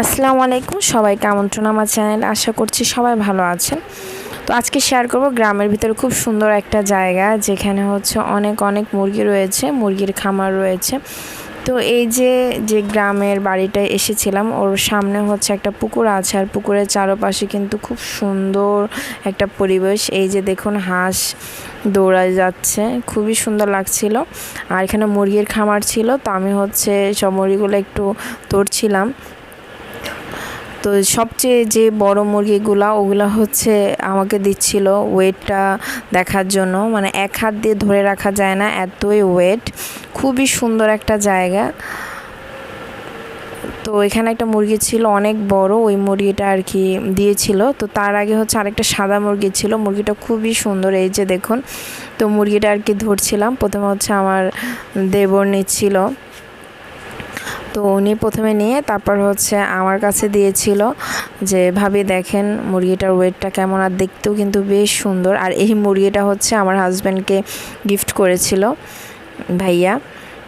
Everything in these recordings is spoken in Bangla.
আসসালামু আলাইকুম, সবাইকে আমন্ত্রণ আমার চ্যানেলে। আশা করছি সবাই ভালো আছেন। তো আজকে শেয়ার করব গ্রামের ভিতরে খুব সুন্দর একটা জায়গা, যেখানে হচ্ছে অনেক অনেক মুরগি রয়েছে, মুরগির খামার রয়েছে। তো এই যে গ্রামের বাড়িটায় এসেছিলাম, ওর সামনে হচ্ছে একটা পুকুর আছে, আর পুকুরের চারপাশে কিন্তু খুব সুন্দর একটা পরিবেশ। এই যে দেখুন, হাঁস দৌড়ায় যাচ্ছে, খুবই সুন্দর লাগছিল। আর এখানে মুরগির খামার ছিল, তো আমি হচ্ছে সব মুরগিগুলো একটু ধরছিলাম। তো সবচেয়ে যে বড় মুরগিগুলা ওগুলা হচ্ছে আমাকে দিচ্ছিল ওয়েটটা দেখার জন্য, মানে এক হাত দিয়ে ধরে রাখা যায় না, এতই ওয়েট। খুবই সুন্দর একটা জায়গা। তো এখানে একটা মুরগি ছিল অনেক বড়, ওই মুরগিটা আর কি দিয়েছিল। তো তার আগে হচ্ছে আরেকটা সাদা মুরগি ছিল, মুরগিটা খুবই সুন্দর। এই যে দেখুন, তো মুরগিটা আর কি ধরছিলাম। প্রথমে হচ্ছে আমার দেবর নিচ্ছিল, তো উনি প্রথমে নিয়ে তারপর হচ্ছে আমার কাছে দিয়েছিল যে ভাবি দেখেন মুরগিটার ওয়েটটা কেমন, আর দেখতেও কিন্তু বেশ সুন্দর। আর এই মুরগিটা হচ্ছে আমার হাজব্যান্ডকে গিফট করেছিল ভাইয়া।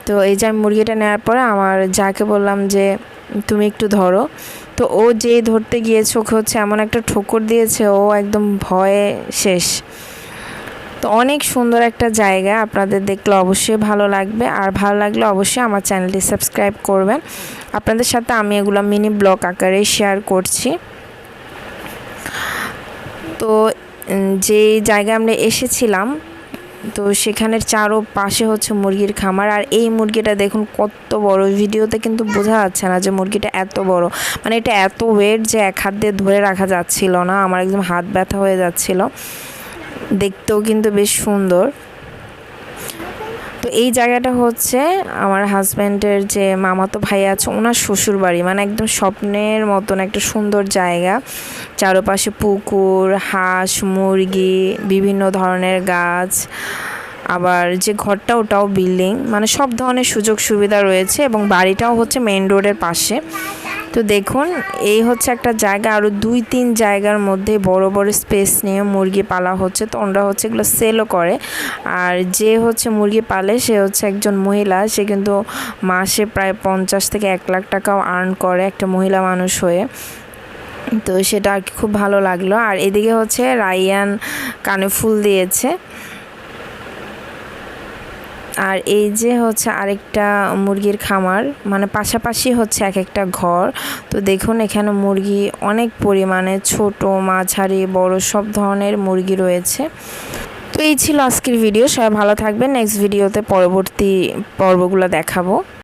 তো এই যে আমি মুরগিটা নেওয়ার পরে আমার যাকে বললাম যে তুমি একটু ধরো, তো ও যে ধরতে গিয়েছে ওকে হচ্ছে এমন একটা ঠোকর দিয়েছে, ও একদম ভয়ে শেষ। তো অনেক সুন্দর একটা জায়গা, আপনাদের দেখলে অবশ্যই ভালো লাগবে। আর ভালো লাগলে অবশ্যই আমার চ্যানেলটি সাবস্ক্রাইব করবেন। আপনাদের সাথে আমি এগুলো মিনি ব্লগ আকারে শেয়ার করছি। তো যে জায়গায় আমরা এসেছিলাম, তো সেখানের চারপাশে হচ্ছে মুরগির খামার। আর এই মুরগিটা দেখুন কত বড়, ভিডিওতে কিন্তু বোঝা যাচ্ছে না যে মুরগিটা এত বড়, মানে এটা এত ওয়েট যে এক হাত দিয়ে ধরে রাখা যাচ্ছিল না, আমার একদম হাত ব্যথা হয়ে যাচ্ছিল। দেখতেও কিন্তু বেশ সুন্দর। তো এই জায়গাটা হচ্ছে আমার হাজব্যান্ডের যে মামাতো ভাই আছে ওনার শ্বশুর বাড়ি, মানে একদম স্বপ্নের মতন একটা সুন্দর জায়গা। চারপাশে পুকুর, হাঁস, মুরগি, বিভিন্ন ধরনের গাছ, আবার যে ঘরটা ওটাও বিল্ডিং, মানে সব ধরনের সুযোগ সুবিধা রয়েছে, এবং বাড়িটাও হচ্ছে মেইন রোডের পাশে। তো দেখুন, এই হচ্ছে একটা জায়গা, আরও 2-3 জায়গার মধ্যে বড় বড় স্পেস নিয়ে মুরগি পালা হচ্ছে। তো ওনারা হচ্ছে এগুলো সেলও করে। আর যে হচ্ছে মুরগি পালে সে হচ্ছে একজন মহিলা, সে কিন্তু মাসে প্রায় 50 থেকে 1 লাখ টাকাও আর্ন করে একটা মহিলা মানুষ হয়ে। তো সেটা আর কি খুব ভালো লাগলো। আর এদিকে হচ্ছে রায়ান কানে ফুল দিয়েছে। আর এই যে হচ্ছে আরেকটা মুরগির খামার, মানে পাশাপাশি হচ্ছে এক একটা ঘর। তো দেখুন এখানে মুরগি অনেক পরিমাণে, ছোট, মাঝারি, বড় সব ধরনের মুরগি রয়েছে। তো এই ছিল আজকের ভিডিও। সবাই ভালো থাকবেন। নেক্সট ভিডিওতে পরবর্তী পর্বগুলো দেখাবো।